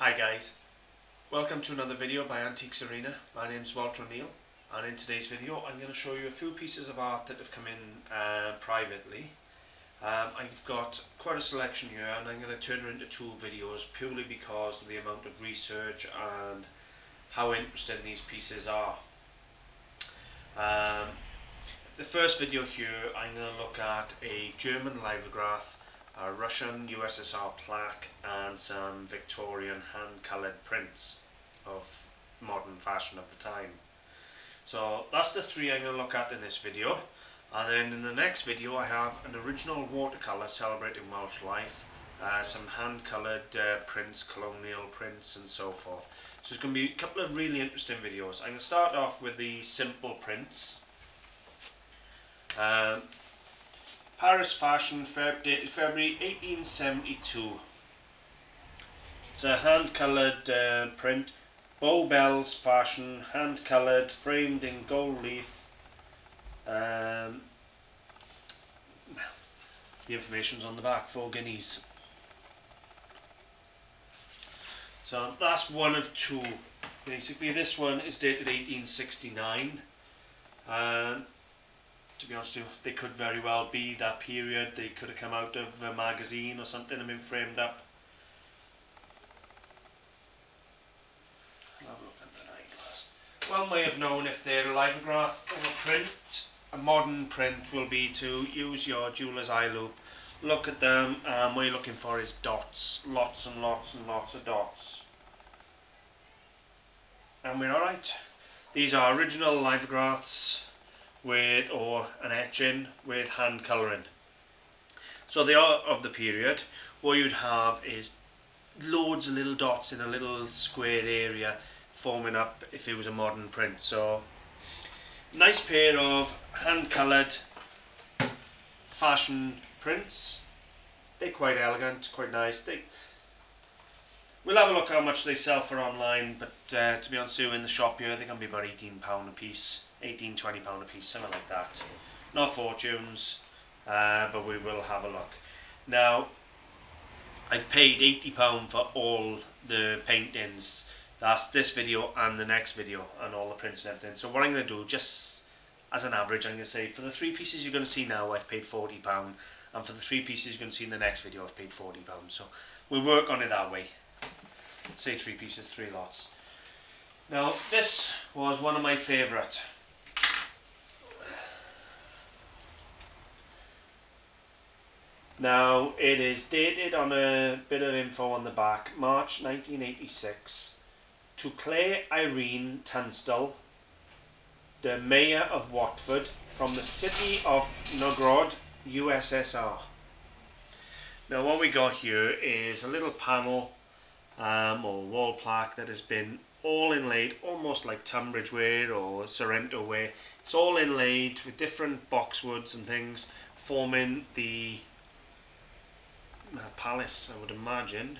Hi guys, welcome to another video by AntiquesArena. My name is Walter O'Neill, and in today's video I'm going to show you a few pieces of art that have come in privately. I've got quite a selection here, and I'm going to turn it into two videos purely because of the amount of research and how interesting these pieces are. The first video here I'm going to look at a German lithograph, a Russian USSR plaque, and some Victorian hand-coloured prints of modern fashion of the time. So that's the three I'm going to look at in this video, and then in the next video I have an original watercolour celebrating Welsh life, some hand-coloured prints, colonial prints and so forth. So it's going to be a couple of really interesting videos. I'm going to start off with the simple prints. Paris fashion, dated February 1872. It's a hand-coloured print. Bow bells fashion, hand-coloured, framed in gold leaf. The information's on the back, 4 guineas. So that's one of two. Basically this one is dated 1869. To be honest with you, they could very well be that period. They could have come out of a magazine or something and been framed up. Have a look under that eyeglass. One way of knowing if they're a lithograph or a print, a modern print, will be to use your jeweler's eye loop. Look at them, and what you're looking for is dots. Lots and lots and lots of dots. And we're alright. These are original lithographs with, or an etching with hand colouring. So they are of the period. What you'd have is loads of little dots in a little square area forming up if it was a modern print. So nice pair of hand coloured fashion prints. They're quite elegant, quite nice. We'll have a look how much they sell for online, but to be honest with you, in the shop here they're going to be about £18 a piece, £18–20 a piece, something like that. Not fortunes, but we will have a look. Now, I've paid £80 for all the paintings. That's this video and the next video, and all the prints and everything. So what I'm going to do, just as an average, I'm going to say for the 3 pieces you're going to see now I've paid £40, and for the 3 pieces you're going to see in the next video I've paid £40. So we'll work on it that way. Say 3 pieces, 3 lots. Now this was one of my favourite. Now it is dated, on a bit of info on the back, March 1986, to Claire Irene Tunstall, the Mayor of Watford, from the city of Novgorod, USSR. Now what we got here is a little panel or wall plaque that has been all inlaid, almost like Tunbridge ware or Sorrento ware. It's all inlaid with different boxwoods and things forming the palace, I would imagine.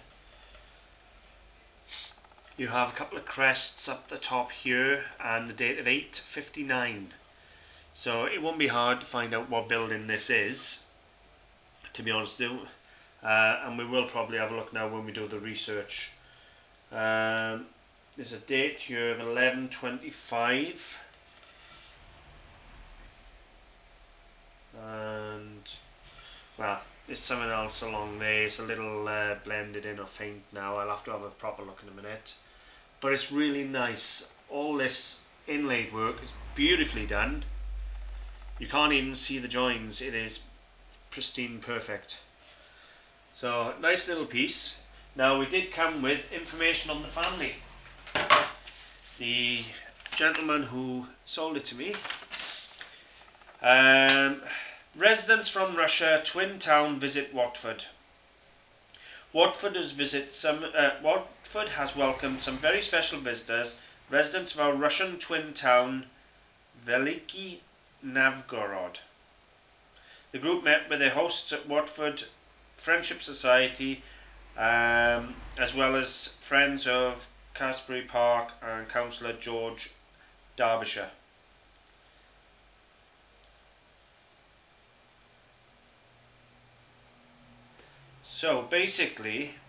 You have a couple of crests up the top here and the date of 859. So it won't be hard to find out what building this is, to be honest with you. And we will probably have a look now when we do the research. There's a date here of 11/25, and well, there's something else along there. It's a little blended in or faint now. I'll have to have a proper look in a minute, but it's really nice. All this inlaid work is beautifully done. You can't even see the joins. It is pristine, perfect. So nice little piece. Now we did come with information on the family. The gentleman who sold it to me, residents from Russia, twin town visit Watford. Watford has welcomed some very special visitors, residents of our Russian twin town, Veliki Novgorod. The group met with their hosts at Watford Friendship Society, as well as friends of Casbury Park and Councillor George Derbyshire. So basically,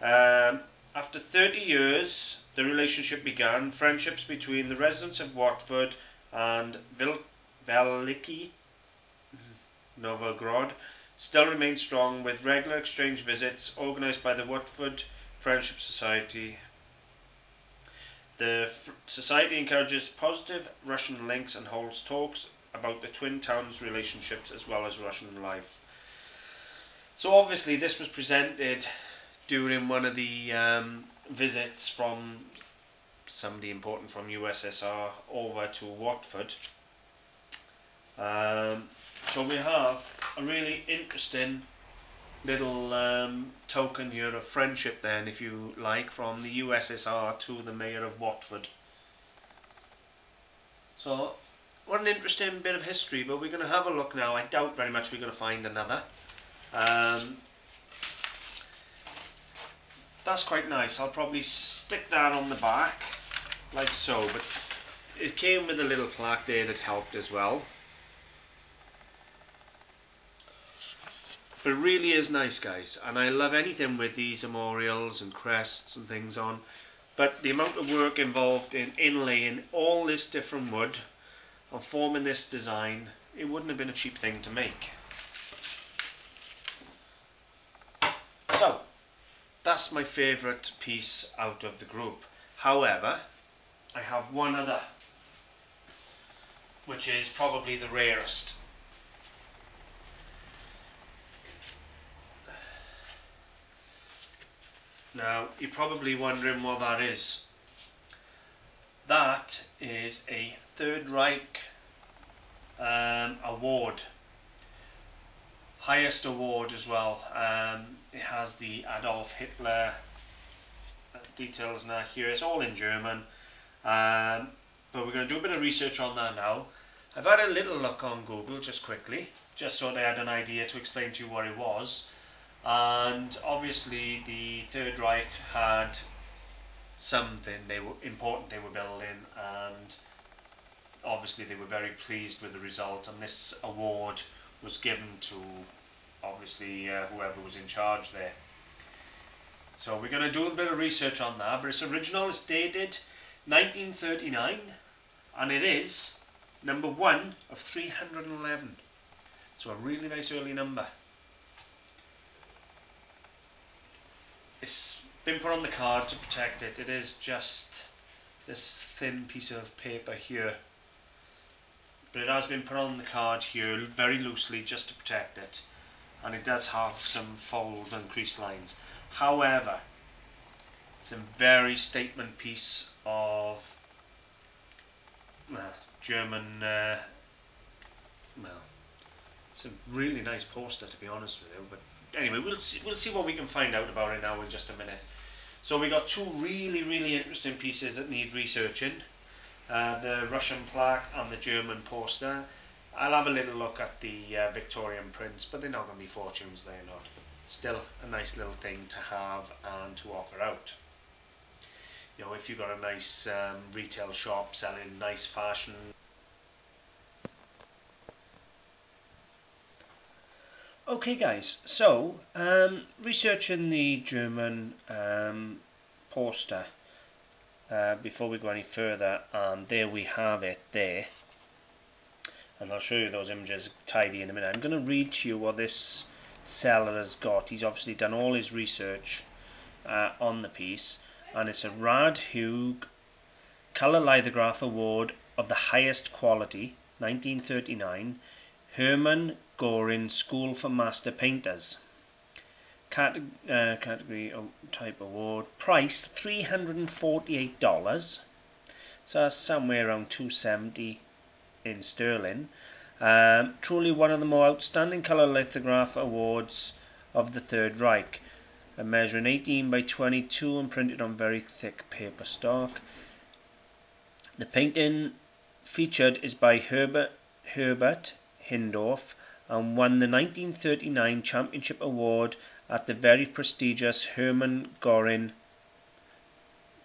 After 30 years, the relationship began. Friendships between the residents of Watford and Veliki Novograd still remain strong, with regular exchange visits organised by the Watford Friendship Society. The society encourages positive Russian links and holds talks about the twin towns' relationships as well as Russian life. So obviously this was presented during one of the visits from somebody important from USSR over to Watford. So we have a really interesting little token here of friendship then, if you like, from the USSR to the Mayor of Watford. So what an interesting bit of history, but we're going to have a look now. I doubt very much we're going to find another. That's quite nice. I'll probably stick that on the back like so, but it came with a little plaque there that helped as well. But it really is nice, guys, and I love anything with these memorials and crests and things on. But the amount of work involved in inlaying all this different wood and forming this design, it wouldn't have been a cheap thing to make. So that's my favourite piece out of the group. However, I have one other, which is probably the rarest. Now, you're probably wondering what that is. That is a Third Reich award. Highest award as well. It has the Adolf Hitler details now here. It's all in German. But we're going to do a bit of research on that now. I've had a little look on Google just quickly, just so they had an idea to explain to you what it was. And obviously the Third Reich had something important they were building, and obviously they were very pleased with the result, and this award was given to obviously whoever was in charge there. So we're going to do a bit of research on that, but it's original, it's dated 1939, and it is number 1 of 311. So a really nice early number. It's been put on the card to protect it. It is just this thin piece of paper here, but it has been put on the card here very loosely just to protect it, and it does have some folds and crease lines. However, it's a very statement piece of German, well, it's a really nice poster, to be honest with you, but anyway, we'll see what we can find out about it now in just a minute. So we got two really interesting pieces that need researching. The Russian plaque and the German poster. I'll have a little look at the Victorian prints, but they're not going to be fortunes, they're not. But still a nice little thing to have and to offer out. You know, if you've got a nice retail shop selling nice fashion. Okay guys, so researching the German poster before we go any further, and there we have it there. And I'll show you those images tidy in a minute. I'm going to read to you what this seller has got. He's obviously done all his research on the piece, and it's a Rad Hugh Colour Lithograph Award of the highest quality, 1939, Hermann Göring School for Master Painters. Category type award, price $348, so that's somewhere around $270 in sterling. Truly one of the more outstanding colour lithograph awards of the Third Reich, measuring 18 by 22 and printed on very thick paper stock. The painting featured is by Herbert Hindorf and won the 1939 Championship Award at the very prestigious Hermann Göring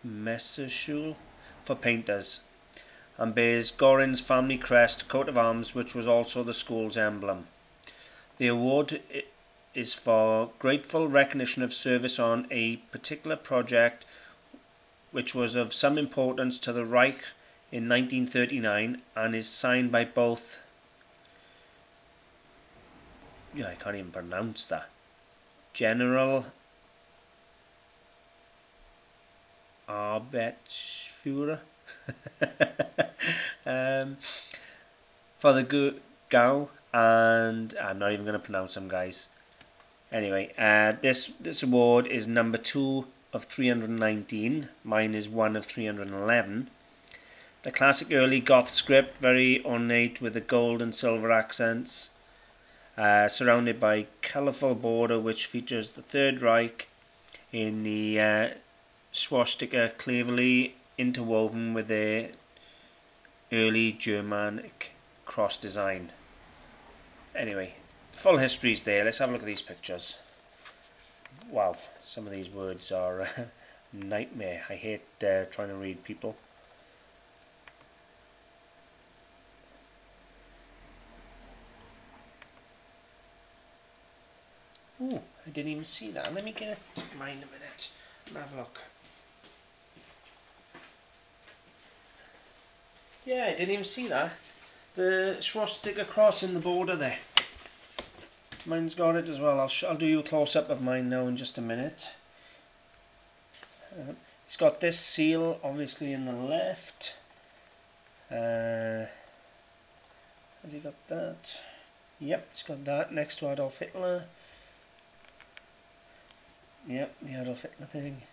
Messerschule for painters, and bears Göring's family crest, coat of arms, which was also the school's emblem. The award is for grateful recognition of service on a particular project which was of some importance to the Reich in 1939 and is signed by both, I can't even pronounce that, General Arbeitsführer for the Gau, and I'm not even going to pronounce them, guys. Anyway, this award is number 2 of 319. Mine is 1 of 311. The classic early Goth script, very ornate with the gold and silver accents, surrounded by colourful border which features the Third Reich in the swastika cleverly interwoven with the early Germanic cross design. Anyway, full history's there. Let's have a look at these pictures. Wow, some of these words are nightmare. I hate trying to read people. Ooh, I didn't even see that. Let me get mine a minute and have a look. Yeah, I didn't even see that. The swastika cross in the border there. Mine's got it as well. I'll do you a close-up of mine now in just a minute. It's got this seal obviously in the left. Has he got that? Yep, it's got that next to Adolf Hitler. Yep, the Adolf Hitler thing.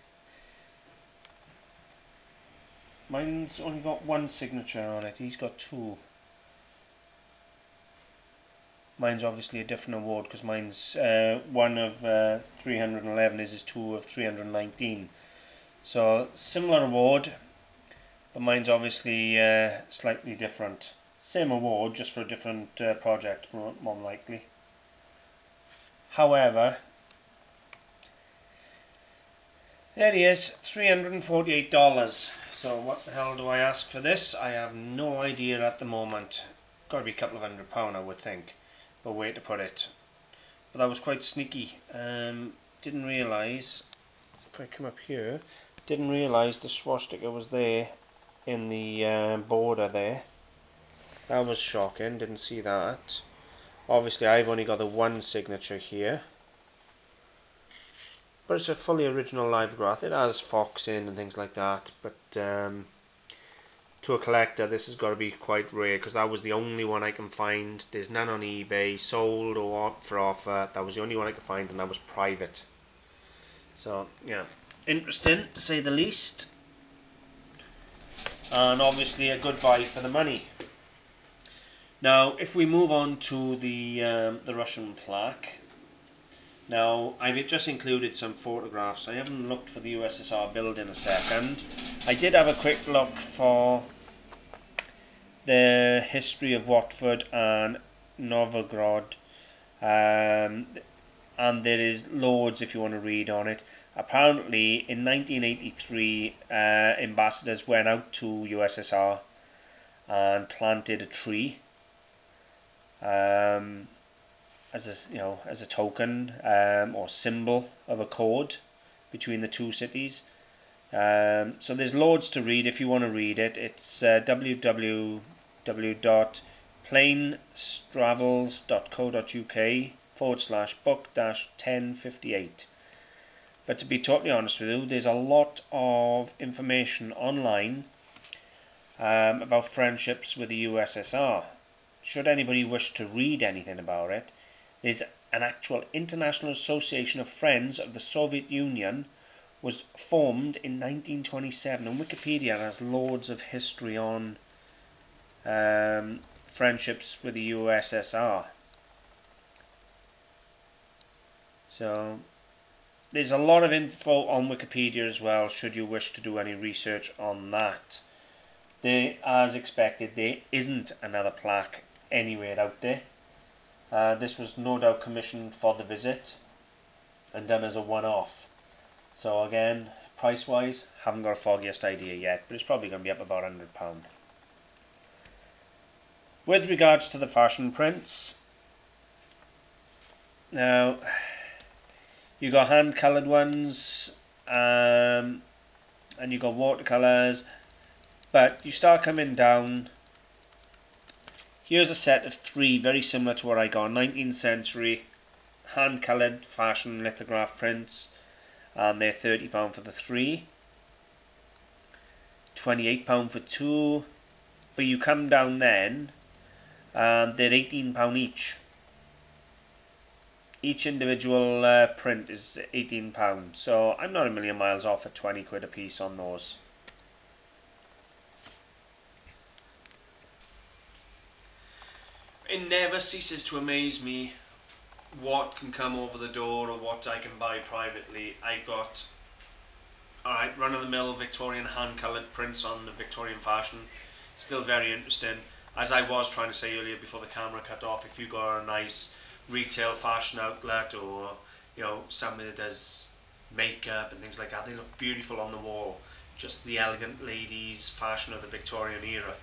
Mine's only got one signature on it. He's got two. Mine's obviously a different award because mine's 1 of 311 is 2 of 319. So similar award, but mine's obviously slightly different. Same award, just for a different project, more than likely. However, there he is, $348. So what the hell do I ask for this? I have no idea at the moment. Got to be a couple of £100, I would think. But where to put it. But that was quite sneaky. Didn't realise, if I come up here, didn't realise the swastika was there in the border there. That was shocking, didn't see that. Obviously I've only got the one signature here. But it's a fully original lithograph. It has fox in and things like that. But to a collector this has got to be quite rare because that was the only one I can find. There's none on eBay, sold or for offer. That was the only one I could find, and that was private. So yeah, interesting to say the least, and obviously a good buy for the money. Now if we move on to the Russian plaque. Now I've just included some photographs. I haven't looked for the USSR build in a second. I did have a quick look for the history of Watford and Novgorod, and there is loads if you want to read on it. Apparently in 1983 ambassadors went out to USSR and planted a tree as a token or symbol of accord between the two cities. So there's loads to read if you want to read it. It's www.plainstravels.co.uk/book-1058. But to be totally honest with you, there's a lot of information online about friendships with the USSR. Should anybody wish to read anything about it, there's an actual International Association of Friends of the Soviet Union was formed in 1927, and Wikipedia has loads of history on friendships with the USSR. So there's a lot of info on Wikipedia as well, should you wish to do any research on that. As expected, there isn't another plaque anywhere out there. This was no doubt commissioned for the visit and done as a one-off. So again, price-wise, haven't got a foggiest idea yet, but it's probably going to be up about £100. With regards to the fashion prints, now You got hand coloured ones, and you got watercolours. But you start coming down. Here's a set of three, very similar to what I got. 19th century hand coloured fashion lithograph prints, and they're £30 for the three, £28 for two. But you come down then, and they're £18 each. Each individual print is £18, so I'm not a million miles off at 20 quid a piece on those. It never ceases to amaze me what can come over the door or what I can buy privately. I got alright, run-of-the-mill Victorian hand-coloured prints on the Victorian fashion. Still very interesting. As I was trying to say earlier before the camera cut off, if you got a nice retail fashion outlet, or somebody that does makeup and things like that, they look beautiful on the wall. Just the elegant ladies fashion of the Victorian era.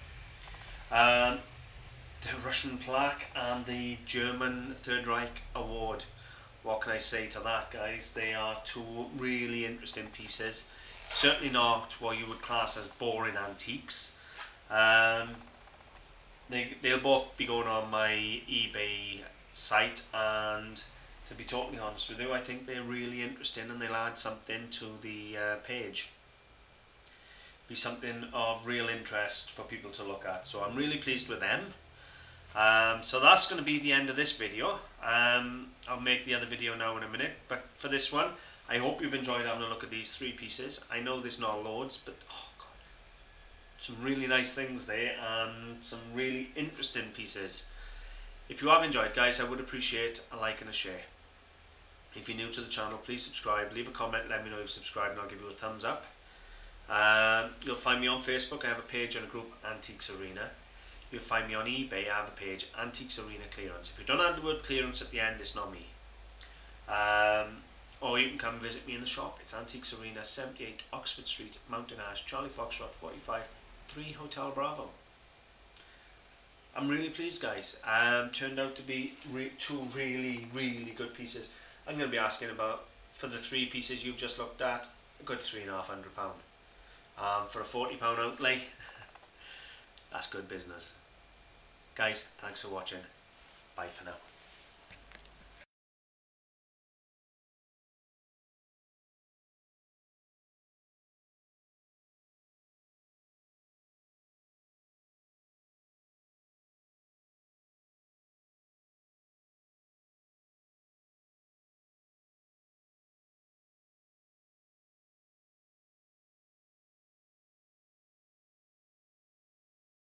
The Russian plaque and the German Third Reich award. What can I say to that, guys? They are two really interesting pieces. Certainly not what you would class as boring antiques. They'll both be going on my eBay site, and to be totally honest with you, I think they're really interesting and they'll add something to the page. Be something of real interest for people to look at. So I'm really pleased with them. So that's going to be the end of this video. I'll make the other video now in a minute, but for this one, I hope you've enjoyed having a look at these three pieces. I know there's not loads, but oh god, some really nice things there and some really interesting pieces. If you have enjoyed, guys, I would appreciate a like and a share. If you're new to the channel, please subscribe, leave a comment, let me know you've subscribed and I'll give you a thumbs up. You'll find me on Facebook. I have a page and a group, Antiques Arena. You'll find me on eBay. I have a page, Antiques Arena Clearance. If you don't add the word clearance at the end, it's not me. Or you can come visit me in the shop. It's Antiques Arena, 78 Oxford Street, Mountain Ash, Charlie Foxtrot 45, 3 Hotel Bravo. I'm really pleased, guys. Turned out to be two really, really good pieces. I'm going to be asking about, for the three pieces you've just looked at, a good £350. For a £40 outlay, that's good business. Guys, thanks for watching. Bye for now.